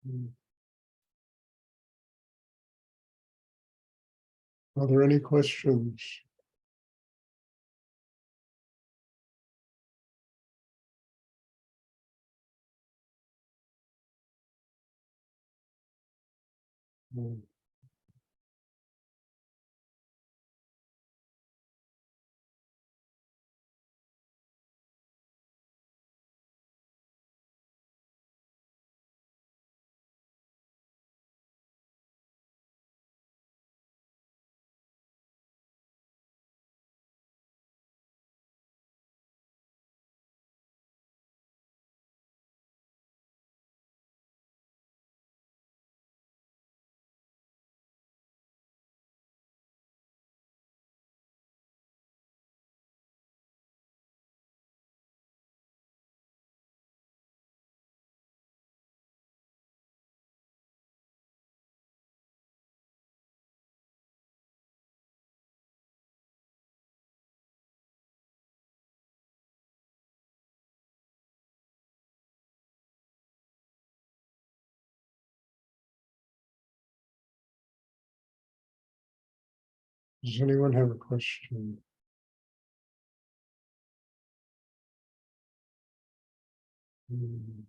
Mm. Are there any questions? Mm. Does anyone have a question? Mm.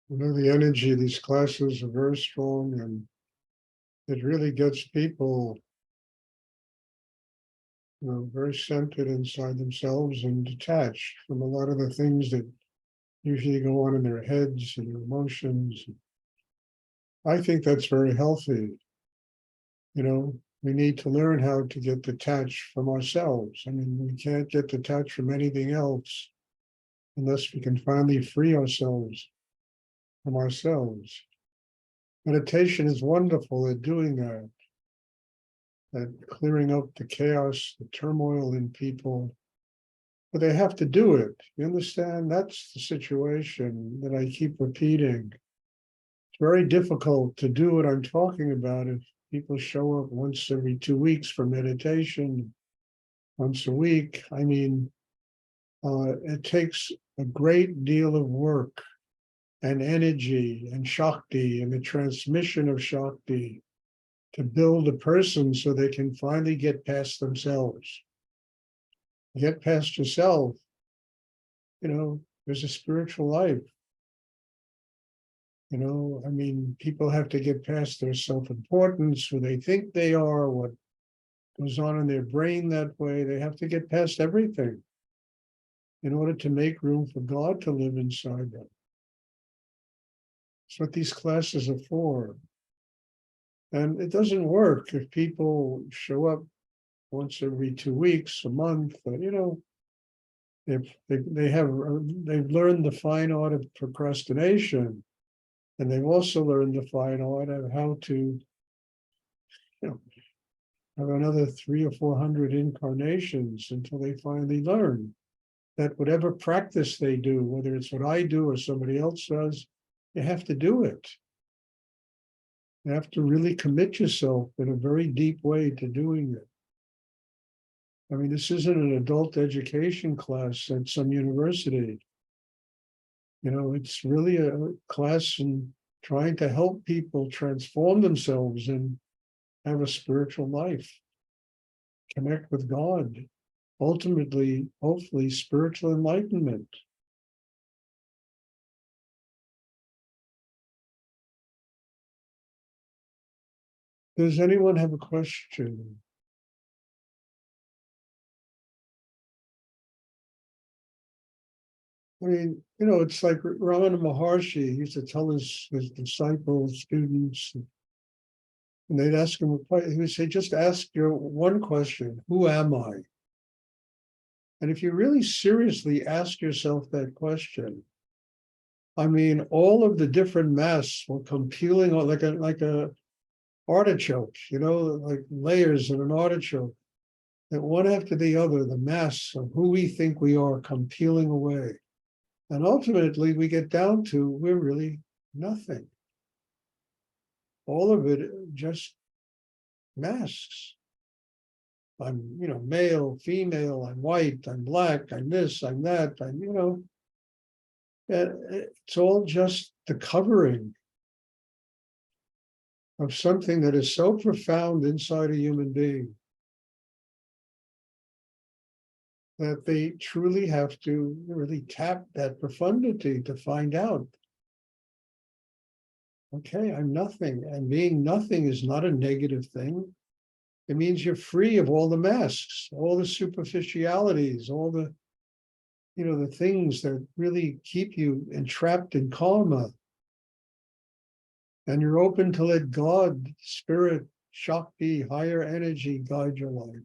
The energy of these classes are very strong, and it really gets people, very centered inside themselves and detached from a lot of the things that usually go on in their heads and their emotions. I think that's very healthy. We need to learn how to get detached from ourselves. I mean, we can't get detached from anything else unless we can finally free ourselves from ourselves. Meditation is wonderful at doing that, at clearing up the chaos, the turmoil in people. But they have to do it. You understand? That's the situation that I keep repeating. It's very difficult to do what I'm talking about if people show up once every 2 weeks for meditation, once a week. I mean, it takes a great deal of work and energy and Shakti and the transmission of Shakti to build a person so they can finally get past themselves. Get past yourself, there's a spiritual life. I mean, people have to get past their self-importance, who they think they are, what goes on in their brain that way. They have to get past everything in order to make room for God to live inside them. That's what these classes are for. And it doesn't work if people show up once every 2 weeks, a month, they've learned the fine art of procrastination, and they've also learned the fine art of how to, have another 300 or 400 incarnations until they finally learn that whatever practice they do, whether it's what I do or somebody else does, you have to do it. You have to really commit yourself in a very deep way to doing it. I mean, this isn't an adult education class at some university. It's really a class in trying to help people transform themselves and have a spiritual life, connect with God, ultimately, hopefully, spiritual enlightenment. Does anyone have a question? I mean, it's like Ramana Maharshi used to tell his disciples, students, and they'd ask him, he would say, just ask your one question, who am I? And if you really seriously ask yourself that question, I mean, all of the different masks will come peeling on like a artichoke, like layers of an artichoke, that one after the other, the masks of who we think we are come peeling away. And ultimately, we get down to we're really nothing. All of it just masks. I'm, male, female, I'm white, I'm black, I'm this, I'm that, it's all just the covering of something that is so profound inside a human being that they truly have to really tap that profundity to find out, okay, I'm nothing. And being nothing is not a negative thing. It means you're free of all the masks, all the superficialities, all the, the things that really keep you entrapped in karma. And you're open to let God, spirit, Shakti, higher energy guide your life.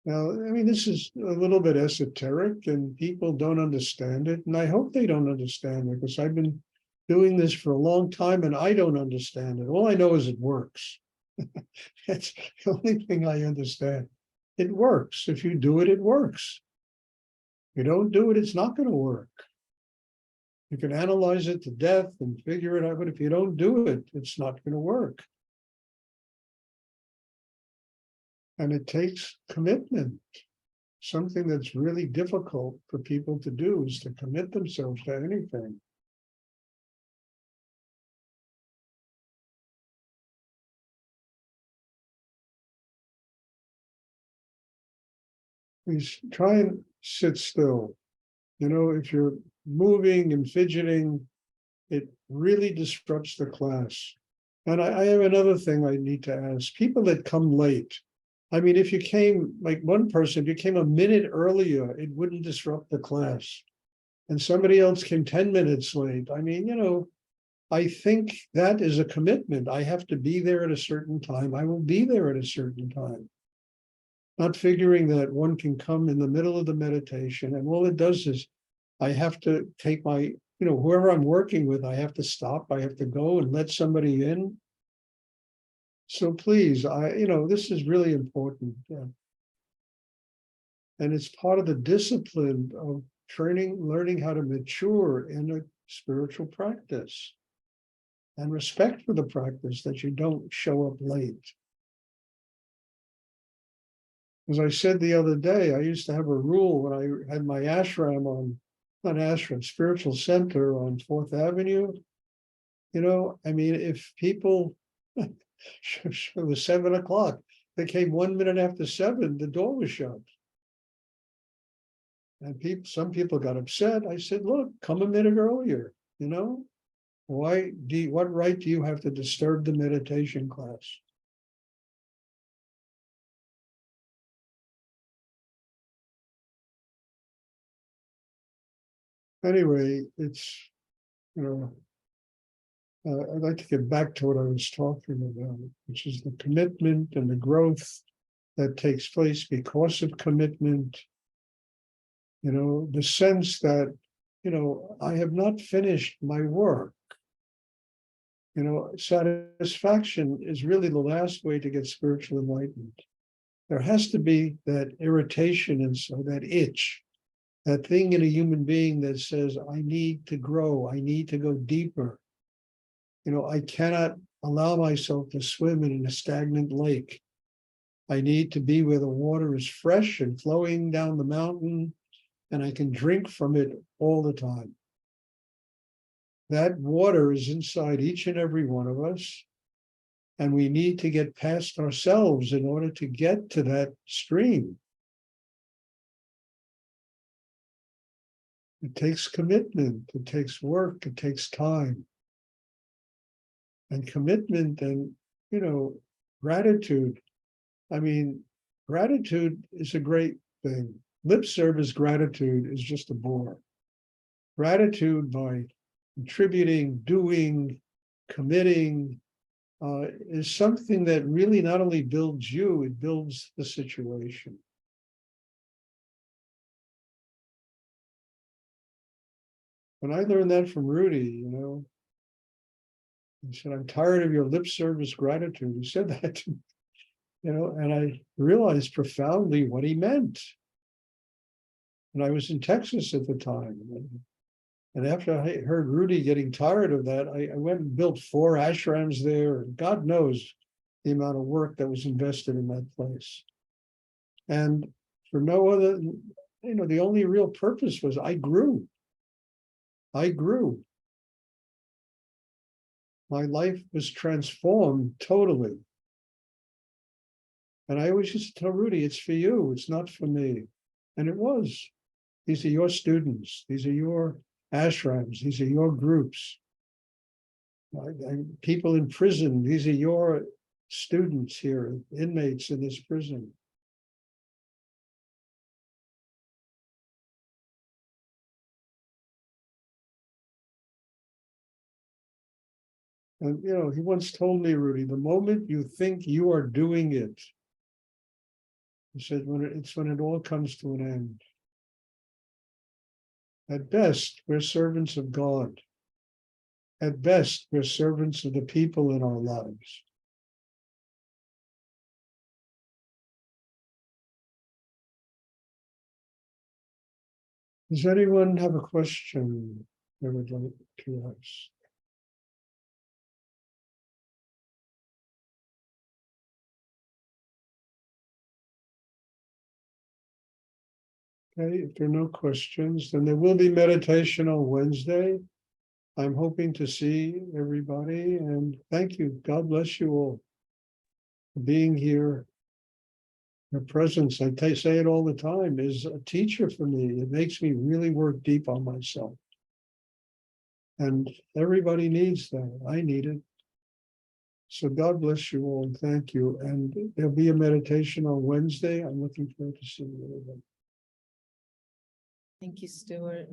Now, this is a little bit esoteric and people don't understand it. And I hope they don't understand it because I've been doing this for a long time and I don't understand it. All I know is it works. That's the only thing I understand. It works. If you do it, it works. If you don't do it, it's not going to work. You can analyze it to death and figure it out, but if you don't do it, it's not going to work. And it takes commitment. Something that's really difficult for people to do is to commit themselves to anything. Please try and sit still. If you're moving and fidgeting, it really disrupts the class. And I have another thing I need to ask. People that come late, if you came, like one person, if you came a minute earlier, it wouldn't disrupt the class. And somebody else came 10 minutes late. I think that is a commitment. I have to be there at a certain time. I will be there at a certain time. Not figuring that one can come in the middle of the meditation. And all it does is I have to take my, whoever I'm working with, I have to stop. I have to go and let somebody in. So please, this is really important. And it's part of the discipline of learning how to mature in a spiritual practice and respect for the practice that you don't show up late. As I said the other day, I used to have a rule when I had my ashram spiritual center on 4th Avenue. If people, it was 7 o'clock, they came 1 minute after 7, the door was shut. And some people got upset. I said, look, come a minute earlier, what right do you have to disturb the meditation class? Anyway, it's, I'd like to get back to what I was talking about, which is the commitment and the growth that takes place because of commitment. The sense that, I have not finished my work. Satisfaction is really the last way to get spiritual enlightenment. There has to be that irritation and so that itch, that thing in a human being that says, I need to grow, I need to go deeper. I cannot allow myself to swim in a stagnant lake. I need to be where the water is fresh and flowing down the mountain, and I can drink from it all the time. That water is inside each and every one of us, and we need to get past ourselves in order to get to that stream. It takes commitment, it takes work, it takes time. And commitment and, gratitude. Gratitude is a great thing. Lip service gratitude is just a bore. Gratitude by contributing, doing, committing, is something that really not only builds you, it builds the situation. When I learned that from Rudy, he said, I'm tired of your lip service gratitude. He said that to me, and I realized profoundly what he meant. And I was in Texas at the time. And after I heard Rudy getting tired of that, I went and built 4 ashrams there. And God knows the amount of work that was invested in that place. And for no other, the only real purpose was I grew. I grew. My life was transformed totally. And I always used to tell Rudy, it's for you, it's not for me. And it was. These are your students. These are your ashrams. These are your groups. People in prison, these are your students here, inmates in this prison. And, he once told me, Rudy, the moment you think you are doing it, he said, it's when it all comes to an end. At best, we're servants of God. At best, we're servants of the people in our lives. Does anyone have a question they would like to ask? Okay, if there are no questions, then there will be meditation on Wednesday. I'm hoping to see everybody, and thank you. God bless you all for being here. Your presence, I say it all the time, is a teacher for me. It makes me really work deep on myself. And everybody needs that. I need it. So God bless you all, and thank you. And there'll be a meditation on Wednesday. I'm looking forward to seeing everybody. Thank you, Stuart.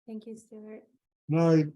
Thank you, Stuart. Night.